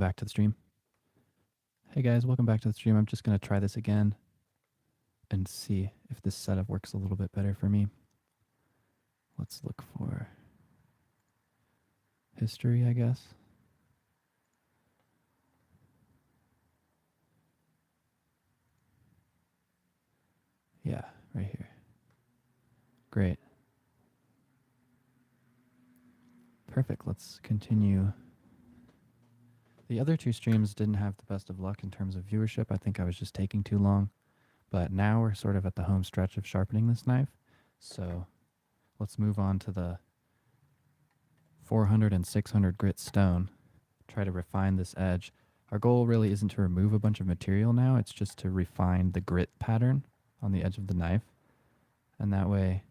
back to the stream. Hey guys, welcome back to the stream. I'm just going to try this again and see if this setup works a little bit better for me. Let's look for history, I guess. Yeah, right here. Great. Perfect. Let's continue. The other two streams didn't have the best of luck in terms of viewership. I think I was just taking too long. But now we're sort of at the home stretch of sharpening this knife. So let's move on to the 400 and 600 grit stone. Try to refine this edge. Our goal really isn't to remove a bunch of material now. It's just to refine the grit pattern on the edge of the knife. And that way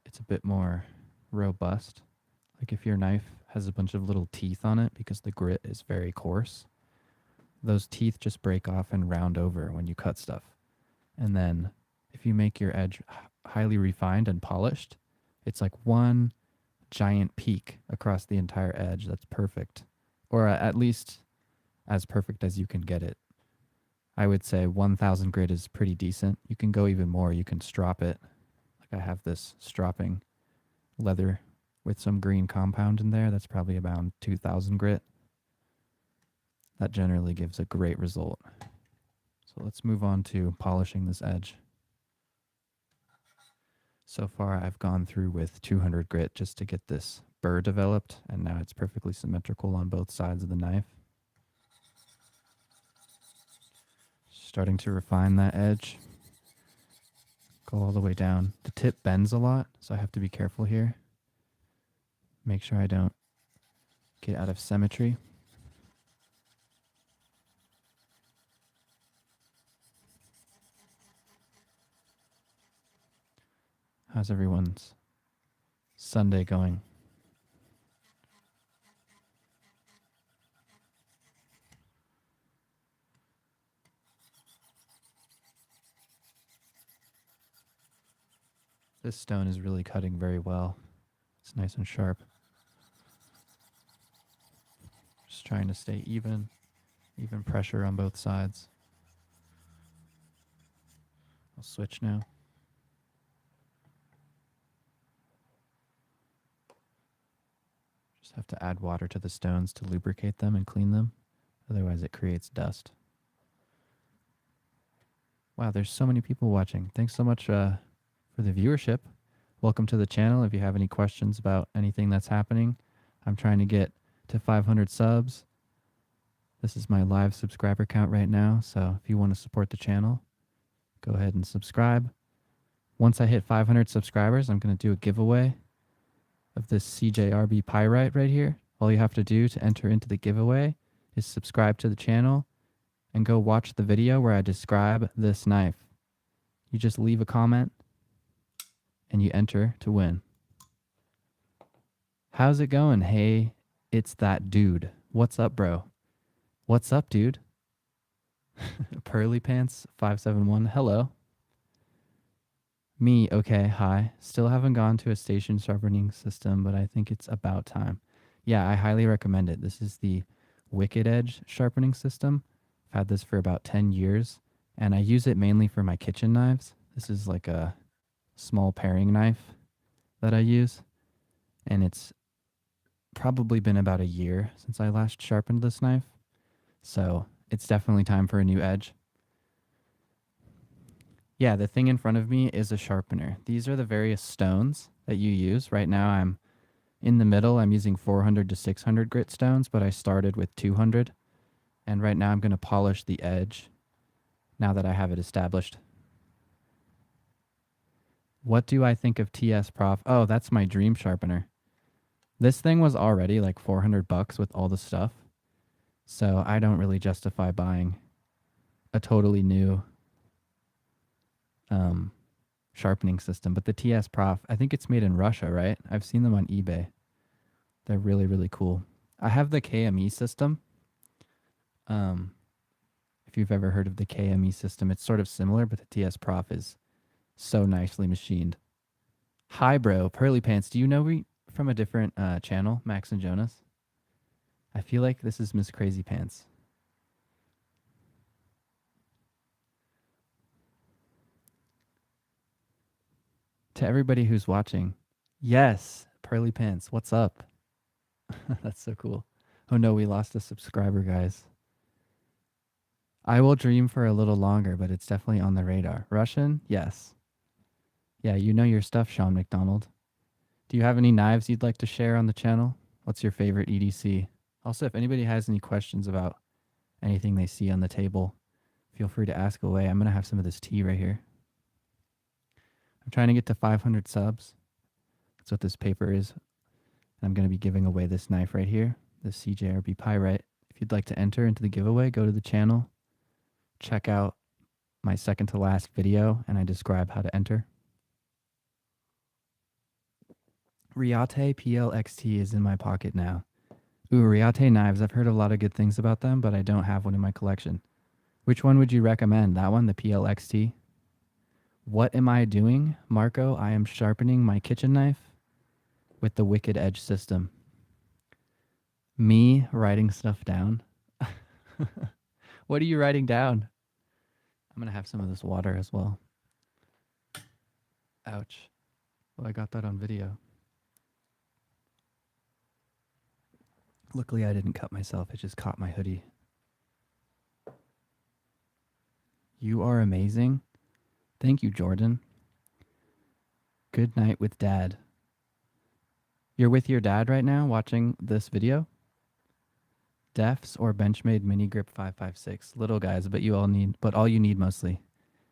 it's a bit more robust. Like if your knife has a bunch of little teeth on it because the grit is very coarse, those teeth just break off and round over when you cut stuff. And then if you make your edge highly refined and polished, it's like one giant peak across the entire edge. That's perfect. Or at least as perfect as you can get it. I would say 1000 grit is pretty decent. You can go even more. You can strop it. Like I have this stropping leather with some green compound in there. That's probably about 2000 grit. That generally gives a great result. So let's move on to polishing this edge. So far I've gone through with 200 grit just to get this burr developed, and now it's perfectly symmetrical on both sides of the knife. Starting to refine that edge. Go all the way down. The tip bends a lot, so I have to be careful here. Make sure I don't get out of symmetry. How's everyone's Sunday going? This stone is really cutting very well. It's nice and sharp. Just trying to stay even pressure on both sides. I'll switch now. Just have to add water to the stones to lubricate them and clean them. Otherwise it creates dust. Wow, there's so many people watching. Thanks so much for the viewership. Welcome to the channel. If you have any questions about anything that's happening, I'm trying to get to 500 subs. This is my live subscriber count right now, so if you want to support the channel, go ahead and subscribe. Once I hit 500 subscribers, I'm going to do a giveaway of this CJRB Pyrite right here. All you have to do to enter into the giveaway is subscribe to the channel and go watch the video where I describe this knife. You just leave a comment and you enter to win. How's it going? Hey, it's that dude. What's up, bro? What's up, dude? Pearly Pants 571. Hello. Me, okay, hi. Still haven't gone to a station sharpening system, but I think it's about time. Yeah, I highly recommend it. This is the Wicked Edge sharpening system. I've had this for about 10 years, and I use it mainly for my kitchen knives. This is like a small paring knife that I use, and it's probably been about a year since I last sharpened this knife. So it's definitely time for a new edge. Yeah, the thing in front of me is a sharpener. These are the various stones that you use. Right now I'm in the middle. I'm using 400 to 600 grit stones, but I started with 200. And right now I'm going to polish the edge now that I have it established. What do I think of TS Prof? Oh, that's my dream sharpener. This thing was already like 400 bucks with all the stuff. So I don't really justify buying a totally new sharpening system. But the TS Prof, I think it's made in Russia, right? I've seen them on eBay. They're really, really cool. I have the KME system. If you've ever heard of the KME system, it's sort of similar, but the TS Prof is so nicely machined. Hi, bro. Pearly Pants. Do you know me from a different channel, Max and Jonas? I feel like this is Miss Crazy Pants. To everybody who's watching, yes, Pearly Pants, what's up? That's so cool. Oh no, we lost a subscriber, guys. I will dream for a little longer, but it's definitely on the radar. Russian? Yes. Yeah, you know your stuff, Sean McDonald. Do you have any knives you'd like to share on the channel? What's your favorite EDC? Also, if anybody has any questions about anything they see on the table, feel free to ask away. I'm going to have some of this tea right here. I'm trying to get to 500 subs. That's what this paper is. And I'm going to be giving away this knife right here, the CJRB Pyrite. If you'd like to enter into the giveaway, go to the channel, check out my second to last video, and I describe how to enter. Riate PLXT is in my pocket now. Ooh, Riate knives. I've heard a lot of good things about them, but I don't have one in my collection. Which one would you recommend? That one, the PLXT? What am I doing, Marco? I am sharpening my kitchen knife with the Wicked Edge system. Me writing stuff down? What are you writing down? I'm going to have some of this water as well. Ouch. Well, I got that on video. Luckily, I didn't cut myself. It just caught my hoodie. You are amazing. Thank you, Jordan. Good night with Dad. You're with your dad right now watching this video? Defs or Benchmade Mini Grip 556. Little guys, but all you need mostly.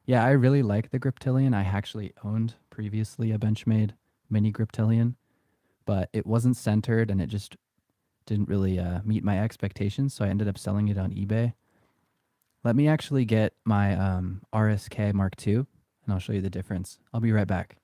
Yeah, I really like the Griptilian. I actually owned previously a Benchmade Mini Griptilian, but it wasn't centered and it just didn't really meet my expectations, so I ended up selling it on eBay. Let me actually get my RSK Mark II, and I'll show you the difference. I'll be right back.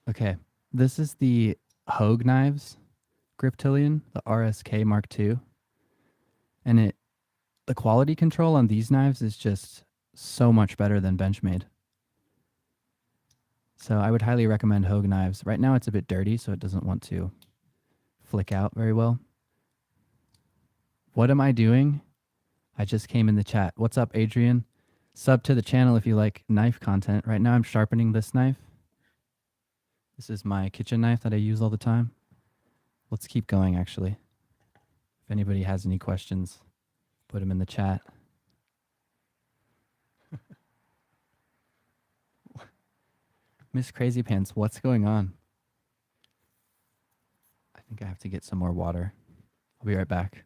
Okay, this is the Hogue Knives Griptilian, the RSK Mark II. And the quality control on these knives is just so much better than Benchmade. So I would highly recommend Hogue knives. Right now it's a bit dirty, so it doesn't want to flick out very well. What am I doing? I just came in the chat. What's up, Adrian? Sub to the channel if you like knife content. Right now I'm sharpening this knife. This is my kitchen knife that I use all the time. Let's keep going, actually. If anybody has any questions, put them in the chat. Miss Crazy Pants, what's going on? I think I have to get some more water. I'll be right back.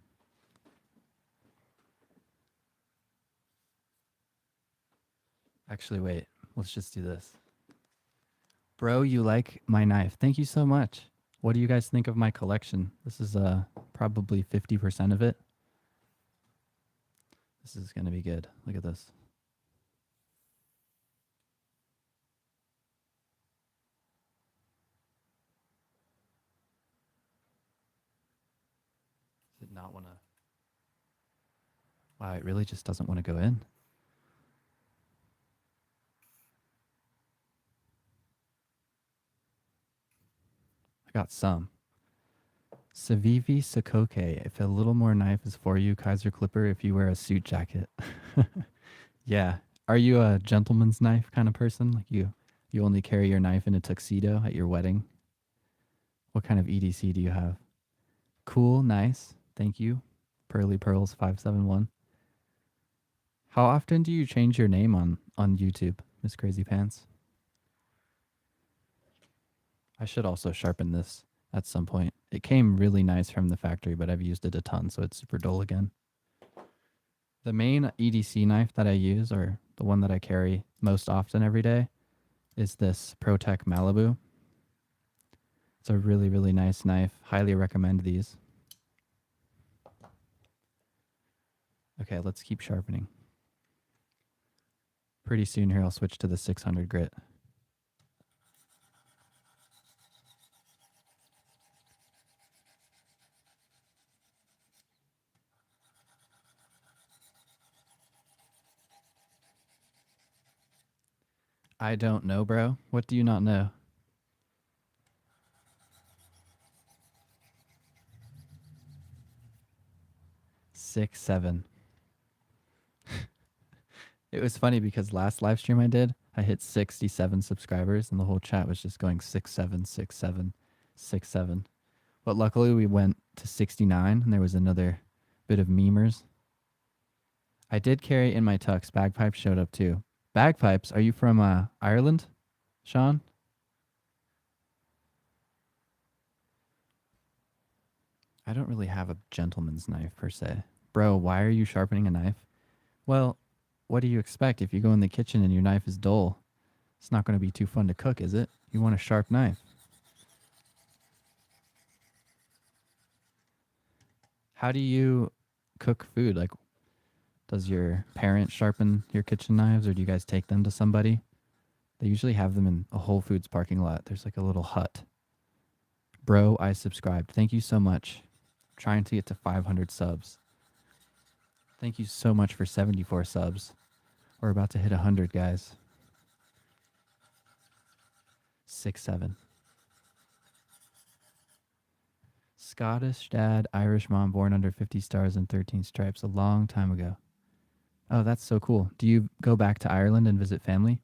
Actually, wait. Let's just do this. Bro, you like my knife. Thank you so much. What do you guys think of my collection? This is probably 50% of it. This is going to be good. Look at this. Does it not want to? Wow, it really just doesn't want to go in. I got some. Savivi Sakoke. If a little more knife is for you, Kaiser Clipper, if you wear a suit jacket. Yeah. Are you a gentleman's knife kind of person? Like you only carry your knife in a tuxedo at your wedding? What kind of EDC do you have? Cool, nice. Thank you. Pearly Pearls 571. How often do you change your name on YouTube, Miss Crazy Pants? I should also sharpen this at some point. It came really nice from the factory, but I've used it a ton, so it's super dull again. The main EDC knife that I use, or the one that I carry most often every day, is this ProTech Malibu. It's a really, really nice knife. Highly recommend these. Okay, let's keep sharpening. Pretty soon here, I'll switch to the 600 grit. I don't know, bro. What do you not know? 6, 7. It was funny because last live stream I did, I hit 67 subscribers and the whole chat was just going 6, 7, 6, 7, 6, 7. But luckily we went to 69 and there was another bit of memers. I did carry in my tux. Bagpipes showed up too. Bagpipes, are you from Ireland, Sean? I don't really have a gentleman's knife per se. Bro, why are you sharpening a knife? Well, what do you expect if you go in the kitchen and your knife is dull? It's not going to be too fun to cook, is it? You want a sharp knife. How do you cook food? Like, does your parent sharpen your kitchen knives or do you guys take them to somebody? They usually have them in a Whole Foods parking lot. There's like a little hut. Bro, I subscribed. Thank you so much. Trying to get to 500 subs. Thank you so much for 74 subs. We're about to hit 100, guys. 6, 7. Scottish dad, Irish mom, born under 50 stars and 13 stripes a long time ago. Oh, that's so cool. Do you go back to Ireland and visit family?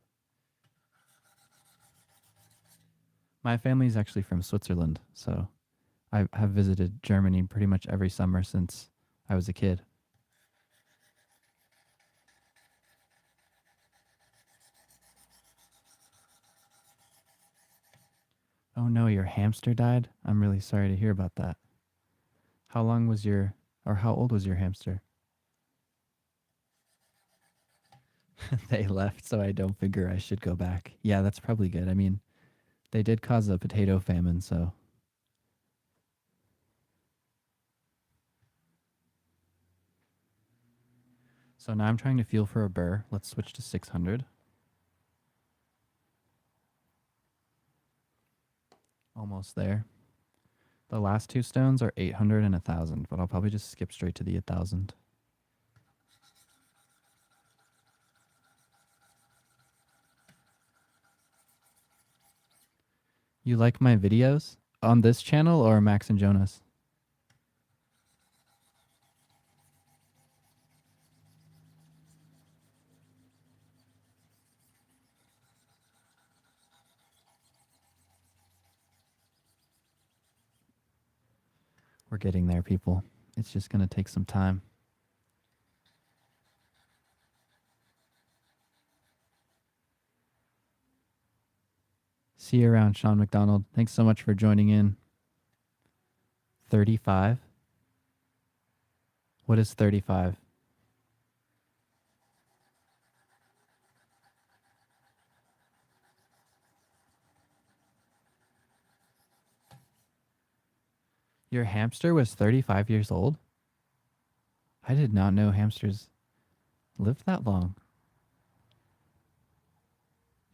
My family is actually from Switzerland, so I have visited Germany pretty much every summer since I was a kid. Oh no, your hamster died? I'm really sorry to hear about that. How long was your, or how old was your hamster? They left, so I don't figure I should go back. Yeah, that's probably good. I mean, they did cause a potato famine, so. So now I'm trying to feel for a burr. Let's switch to 600. Almost there. The last two stones are 800 and 1,000, but I'll probably just skip straight to the 1,000. You like my videos? On this channel or Max and Jonas? We're getting there, people. It's just going to take some time. See you around, Sean McDonald. Thanks so much for joining in. 35? What is 35? Your hamster was 35 years old? I did not know hamsters lived that long.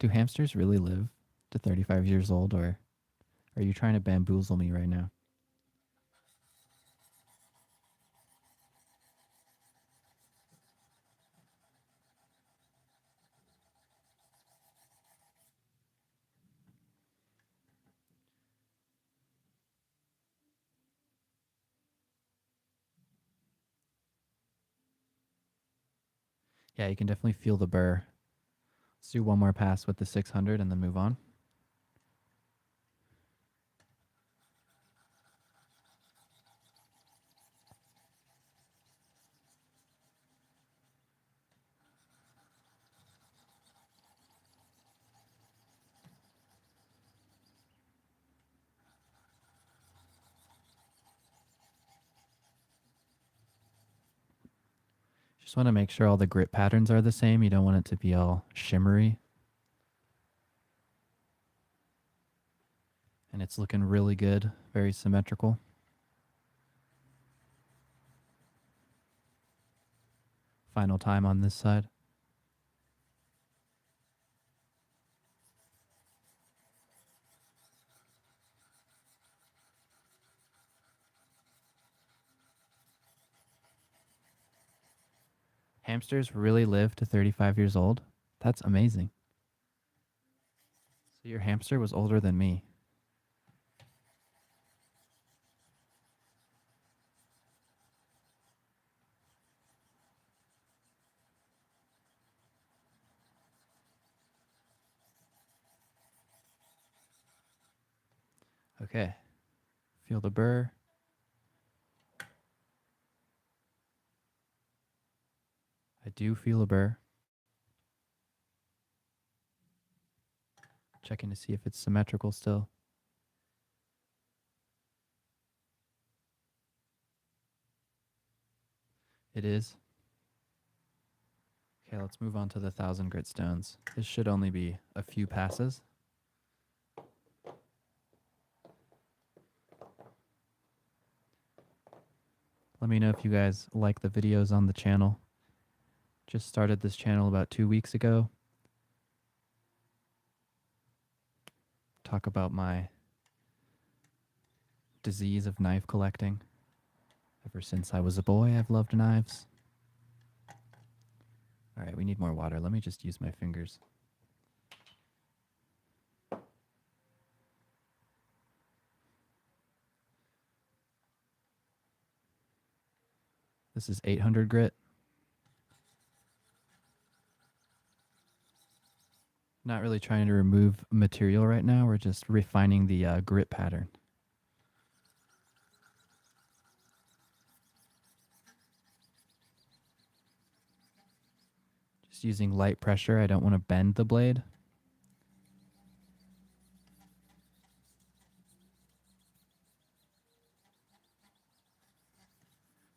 Do hamsters really live to 35 years old, or are you trying to bamboozle me right now? Yeah, you can definitely feel the burr. Let's do one more pass with the 600 and then move on. Just want to make sure all the grit patterns are the same. You don't want it to be all shimmery. And it's looking really good, very symmetrical. Final time on this side. Hamsters really live to 35 years old? That's amazing. So your hamster was older than me. Okay. Feel the burr. I do feel a burr. Checking to see if it's symmetrical still. It is. Okay, let's move on to the 1,000 grit stones. This should only be a few passes. Let me know if you guys like the videos on the channel. Just started this channel about 2 weeks ago. Talk about my disease of knife collecting. Ever since I was a boy, I've loved knives. All right, we need more water. Let me just use my fingers. This is 800 grit. Not really trying to remove material right now. We're just refining the grit pattern. Just using light pressure. I don't want to bend the blade.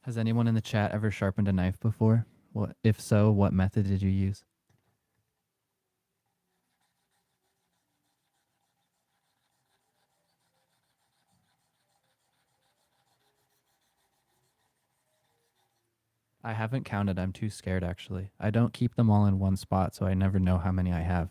Has anyone in the chat ever sharpened a knife before? What, if so, what method did you use? I haven't counted. I'm too scared, actually. I don't keep them all in one spot, so I never know how many I have.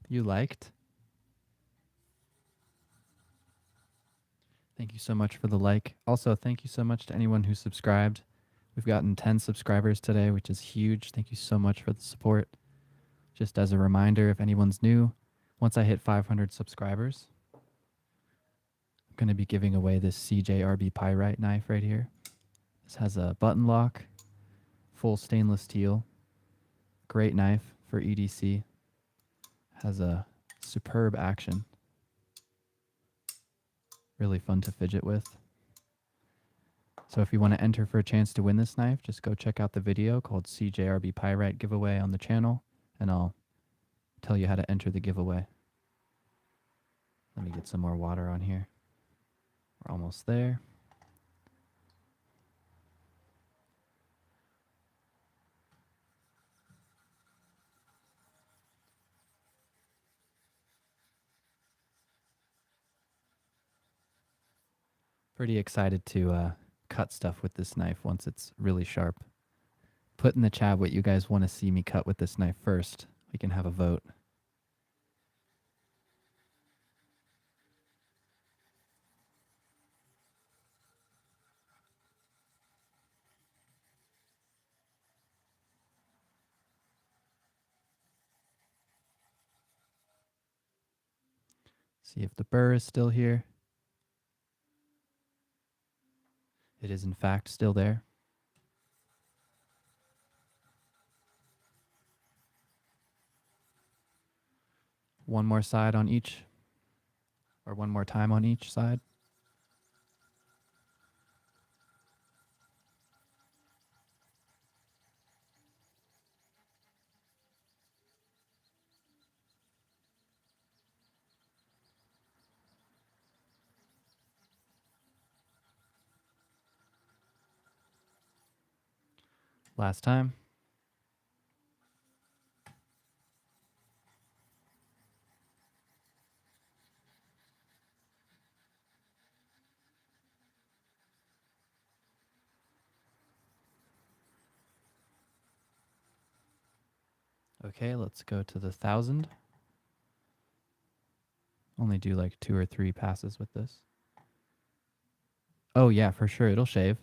You liked? Thank you so much for the like. Also, thank you so much to anyone who subscribed. We've gotten 10 subscribers today, which is huge. Thank you so much for the support. Just as a reminder, if anyone's new, once I hit 500 subscribers, I'm going to be giving away this CJRB Pyrite knife right here. This has a button lock, full stainless steel, great knife for EDC. Has a superb action. Really fun to fidget with. So if you want to enter for a chance to win this knife, just go check out the video called CJRB Pyrite giveaway on the channel, and I'll tell you how to enter the giveaway. Let me get some more water on here. We're almost there. Pretty excited to cut stuff with this knife once it's really sharp. Put in the chat what you guys want to see me cut with this knife first. We can have a vote. See if the burr is still here. It is in fact still there. One more side on each, or one more time on each side. Last time. Okay, let's go to the 1,000. Only do like 2 or 3 passes with this. Oh yeah, for sure, it'll shave.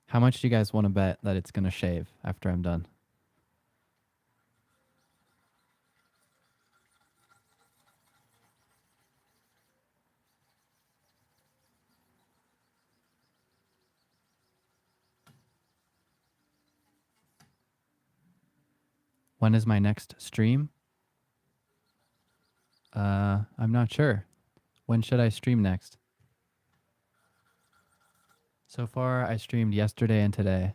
How much do you guys want to bet that it's going to shave after I'm done? When is my next stream? I'm not sure. When should I stream next? So far, I streamed yesterday and today.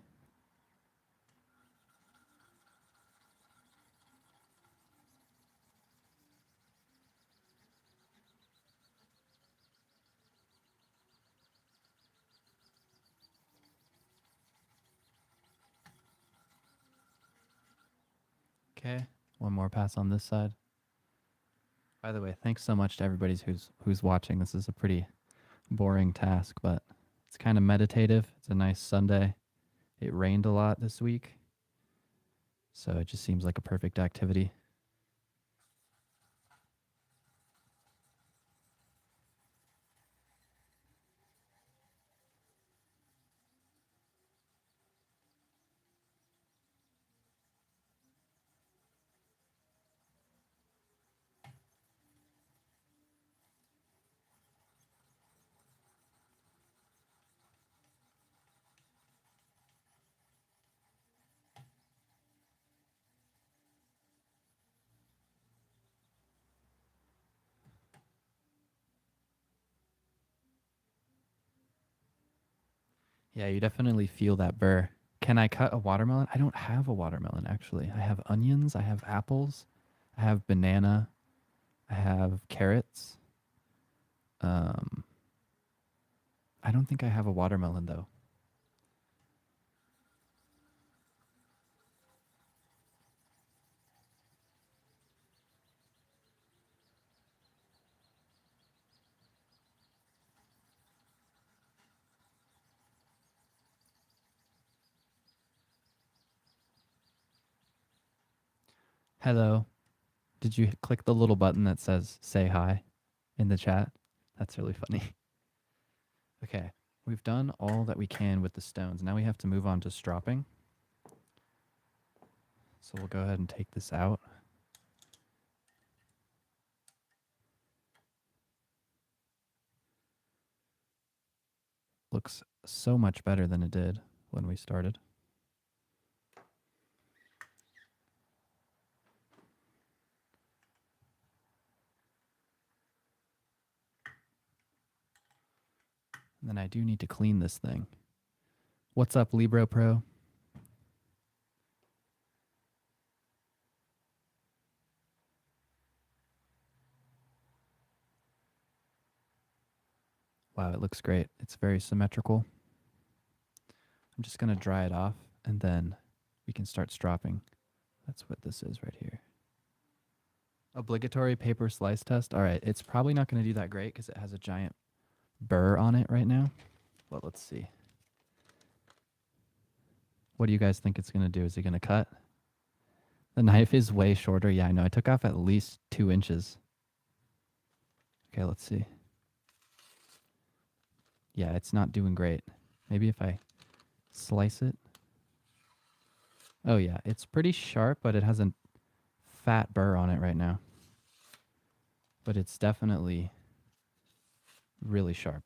Okay, one more pass on this side. By the way, thanks so much to everybody who's watching. This is a pretty boring task, but it's kind of meditative. It's a nice Sunday. It rained a lot this week, so it just seems like a perfect activity. Yeah, you definitely feel that burr. Can I cut a watermelon? I don't have a watermelon, actually. I have onions, I have apples, I have banana, I have carrots. Um, I don't think I have a watermelon, though. Hello. Did you click the little button that says say hi in the chat? That's really funny. Okay, we've done all that we can with the stones. Now we have to move on to stropping. So we'll go ahead and take this out. Looks so much better than it did when we started. And then I do need to clean this thing. What's up, Libro Pro? Wow, it looks great. It's very symmetrical. I'm just going to dry it off, and then we can start stropping. That's what this is right here. Obligatory paper slice test. All right, it's probably not going to do that great because it has a giant burr on it right now. But let's see. What do you guys think it's going to do? Is it going to cut? The knife is way shorter. Yeah, I know. I took off at least 2 inches. Okay, let's see. Yeah, it's not doing great. Maybe if I slice it. Oh, yeah. It's pretty sharp, but it has a fat burr on it right now. But it's definitely really sharp.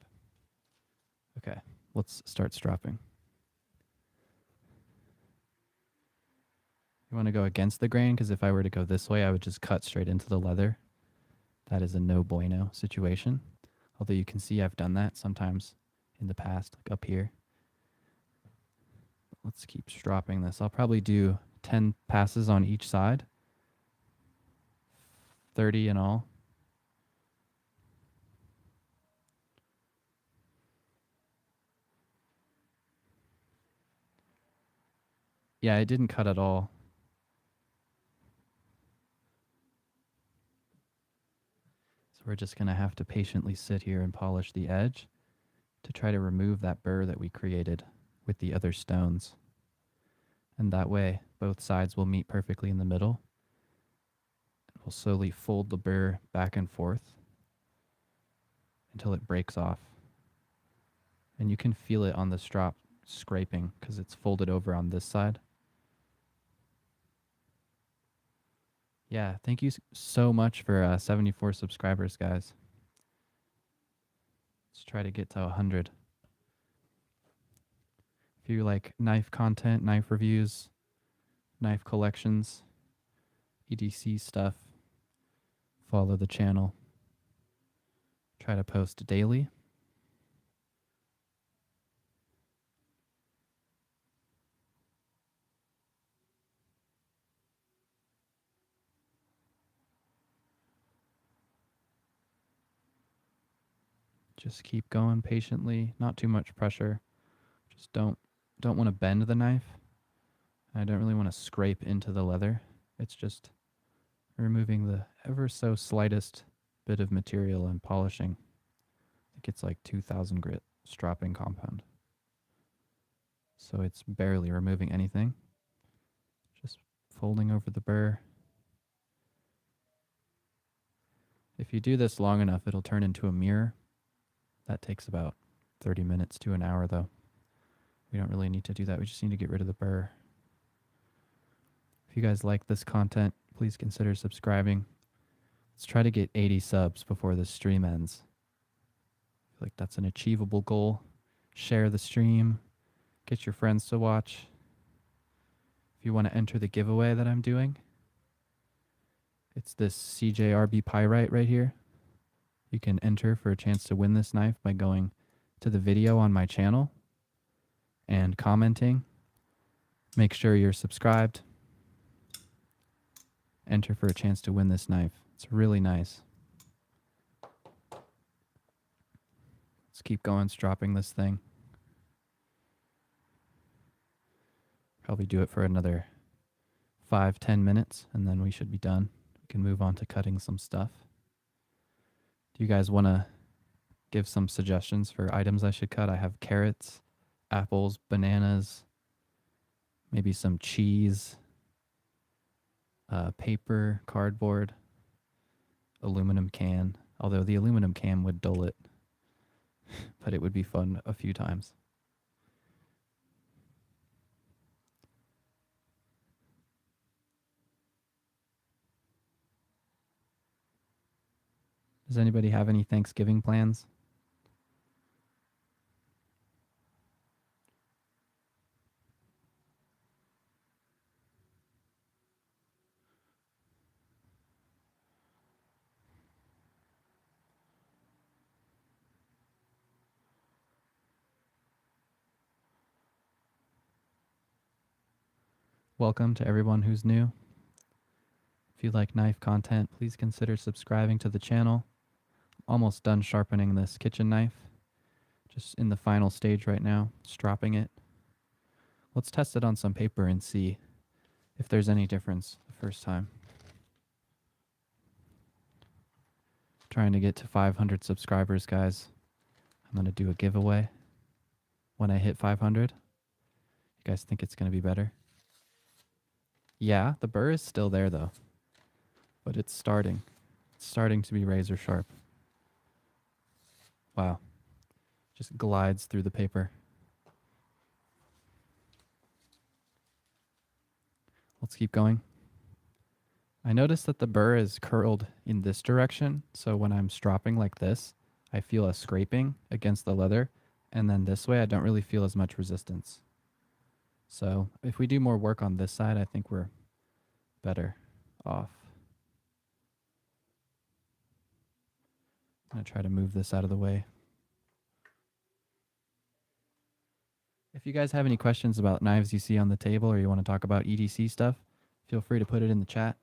Okay, let's start stropping. You want to go against the grain? Because if I were to go this way, I would just cut straight into the leather. That is a no bueno situation. Although you can see I've done that sometimes in the past, like up here. Let's keep stropping this. I'll probably do 10 passes on each side. 30 in all. Yeah, it didn't cut at all. So we're just going to have to patiently sit here and polish the edge to try to remove that burr that we created with the other stones. And that way, both sides will meet perfectly in the middle. We'll slowly fold the burr back and forth until it breaks off. And you can feel it on the strop scraping because it's folded over on this side. Yeah, thank you so much for 74 subscribers, guys. Let's try to get to 100. If you like knife content, knife reviews, knife collections, EDC stuff, follow the channel. Try to post daily. Just keep going patiently, not too much pressure. Just don't want to bend the knife. I don't really want to scrape into the leather. It's just removing the ever so slightest bit of material and polishing. I think it's like 2000 grit stropping compound. So it's barely removing anything. Just folding over the burr. If you do this long enough, it'll turn into a mirror. That takes about 30 minutes to an hour though. We don't really need to do that. We just need to get rid of the burr. If you guys like this content, please consider subscribing. Let's try to get 80 subs before this stream ends. I feel like that's an achievable goal. Share the stream. Get your friends to watch. If you want to enter the giveaway that I'm doing, it's this CJRB Pyrite right here. You can enter for a chance to win this knife by going to the video on my channel and commenting. Make sure you're subscribed. Enter for a chance to win this knife. It's really nice. Let's keep going, stropping this thing. Probably do it for another 5-10 minutes, and then we should be done. We can move on to cutting some stuff. Do you guys want to give some suggestions for items I should cut? I have carrots, apples, bananas, maybe some cheese, paper, cardboard, aluminum can. Although the aluminum can would dull it, but it would be fun a few times. Does anybody have any Thanksgiving plans? Welcome to everyone who's new. If you like knife content, please consider subscribing to the channel. Almost done sharpening this kitchen knife. Just in the final stage right now, stropping it. Let's test it on some paper and see if there's any difference the first time. Trying to get to 500 subscribers, guys. I'm going to do a giveaway when I hit 500. You guys think it's going to be better? Yeah, the burr is still there though, but it's starting. It's starting to be razor sharp. Wow. Just glides through the paper. Let's keep going. I noticed that the burr is curled in this direction, so when I'm stropping like this, I feel a scraping against the leather, and then this way I don't really feel as much resistance. So if we do more work on this side, I think we're better off. I'm going to try to move this out of the way. If you guys have any questions about knives you see on the table or you want to talk about EDC stuff, feel free to put it in the chat.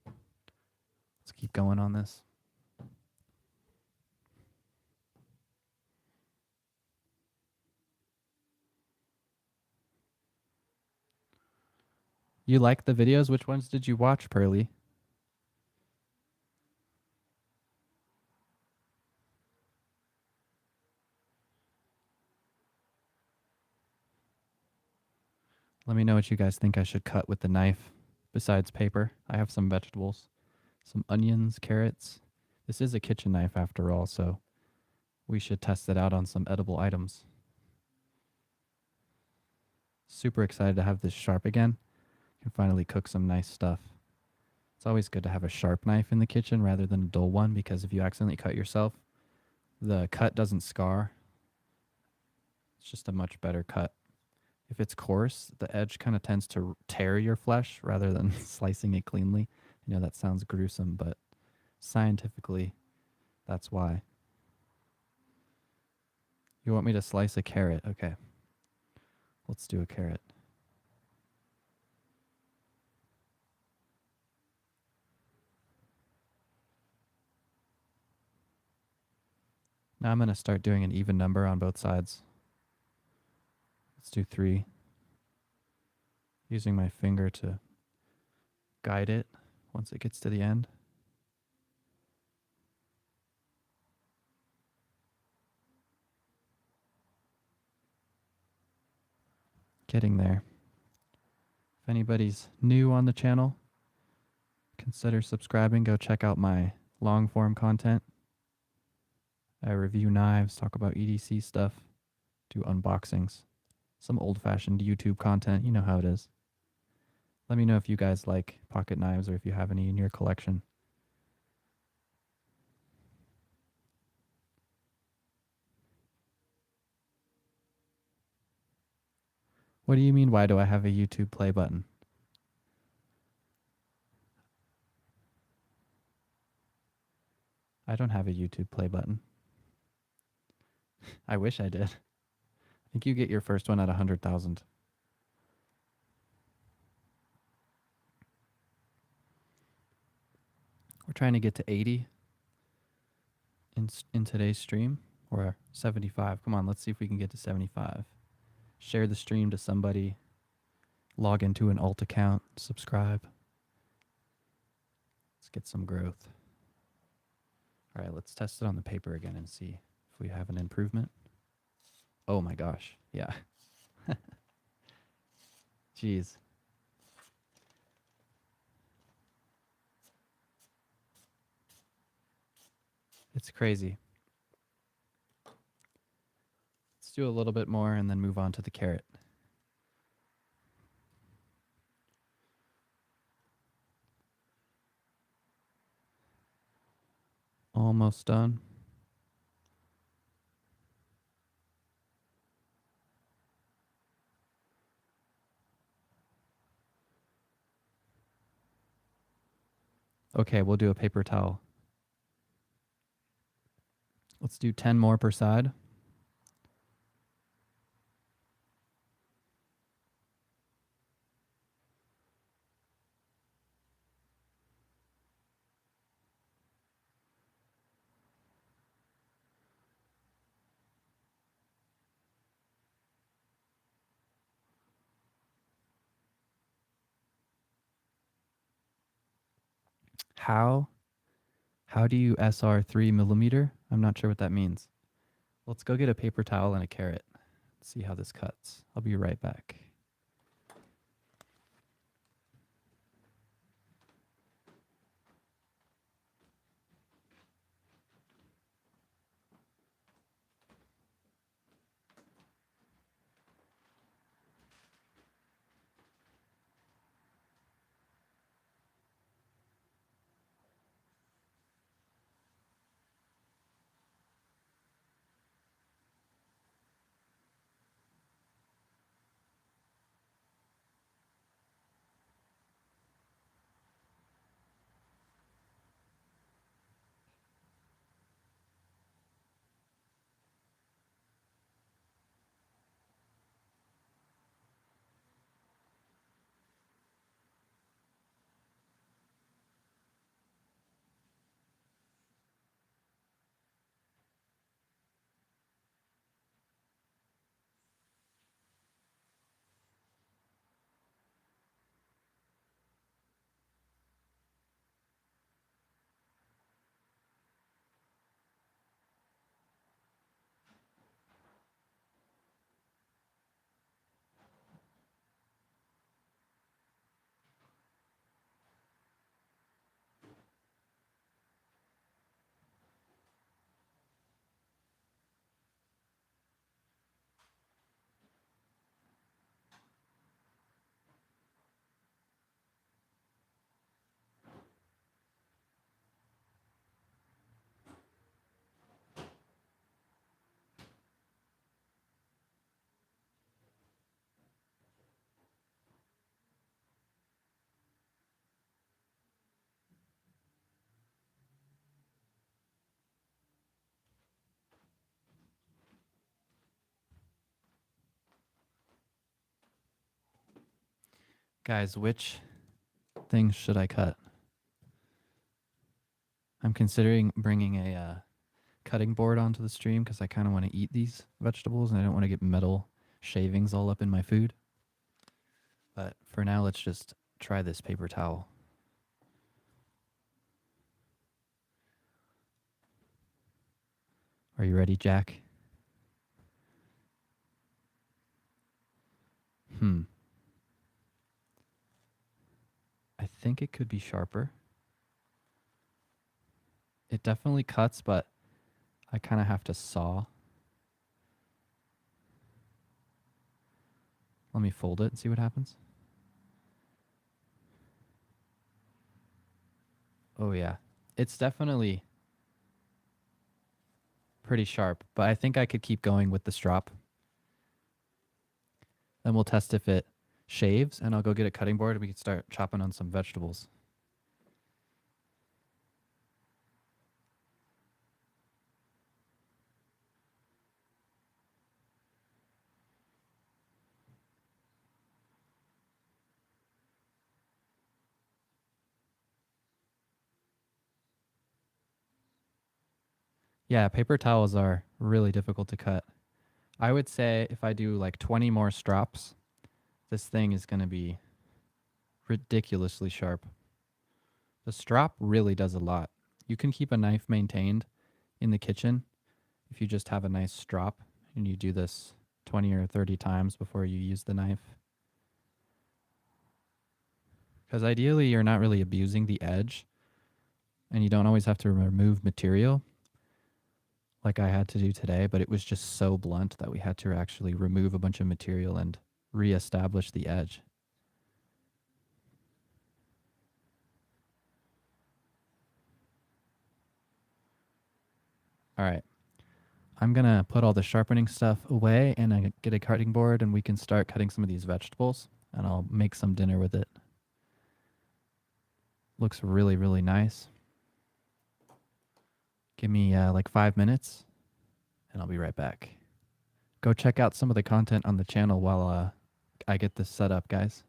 Let's keep going on this. You like the videos? Which ones did you watch, Pearly? Let me know what you guys think I should cut with the knife besides paper. I have some vegetables, some onions, carrots. This is a kitchen knife after all, so we should test it out on some edible items. Super excited to have this sharp again. Can finally cook some nice stuff. It's always good to have a sharp knife in the kitchen rather than a dull one, because if you accidentally cut yourself, the cut doesn't scar. It's just a much better cut. If it's coarse, the edge kind of tends to tear your flesh rather than slicing it cleanly. You know, that sounds gruesome, but scientifically, that's why. You want me to slice a carrot? Okay. Let's do a carrot. Now I'm going to start doing an even number on both sides. Let's do 3. Using my finger to guide it once it gets to the end. Getting there. If anybody's new on the channel, consider subscribing. Go check out my long form content. I review knives, talk about EDC stuff, do unboxings, some old-fashioned YouTube content. You know how it is. Let me know if you guys like pocket knives or if you have any in your collection. What do you mean, why do I have a YouTube play button? I don't have a YouTube play button. I wish I did. I think you get your first one at 100,000. We're trying to get to 80 in today's stream, or 75. Come on, let's see if we can get to 75. Share the stream to somebody. Log into an alt account. Subscribe. Let's get some growth. All right, let's test it on the paper again and see if we have an improvement. Oh my gosh, yeah. Jeez. It's crazy. Let's do a little bit more and then move on to the carrot. Almost done. Okay, we'll do a paper towel. Let's do 10 more per side. How do you SR 3mm? I'm not sure what that means. Let's go get a paper towel and a carrot. See how this cuts. I'll be right back. Guys, which things should I cut? I'm considering bringing a cutting board onto the stream because I kind of want to eat these vegetables and I don't want to get metal shavings all up in my food. But for now, let's just try this paper towel. Are you ready, Jack? I think it could be sharper. It definitely cuts, but I kind of have to saw. Let me fold it and see what happens. Oh yeah, it's definitely pretty sharp, but I think I could keep going with the strop. Then we'll test if it shaves, and I'll go get a cutting board and we can start chopping on some vegetables. Yeah, paper towels are really difficult to cut. I would say if I do like 20 more strops, this thing is going to be ridiculously sharp. The strop really does a lot. You can keep a knife maintained in the kitchen if you just have a nice strop and you do this 20 or 30 times before you use the knife. Because ideally, you're not really abusing the edge and you don't always have to remove material like I had to do today, but it was just so blunt that we had to actually remove a bunch of material and reestablish the edge. All right. I'm going to put all the sharpening stuff away and I get a cutting board and we can start cutting some of these vegetables and I'll make some dinner with it. Looks really, really nice. Give me like 5 minutes and I'll be right back. Go check out some of the content on the channel while I get this set up, guys.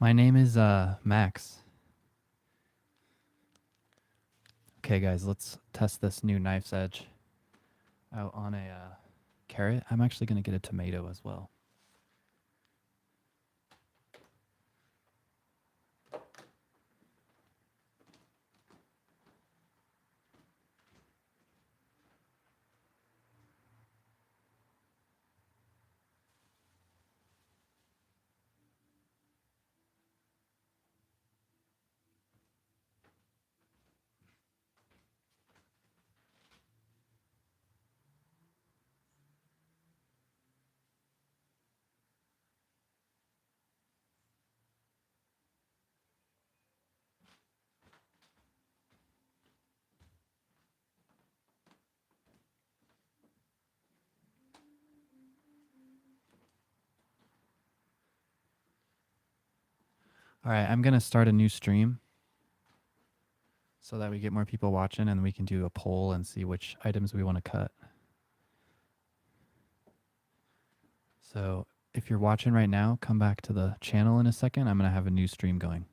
My name is Max. Okay, guys, let's test this new knife's edge out on a carrot. I'm actually going to get a tomato as well. All right, I'm going to start a new stream so that we get more people watching and we can do a poll and see which items we want to cut. So if you're watching right now, come back to the channel in a second. I'm going to have a new stream going.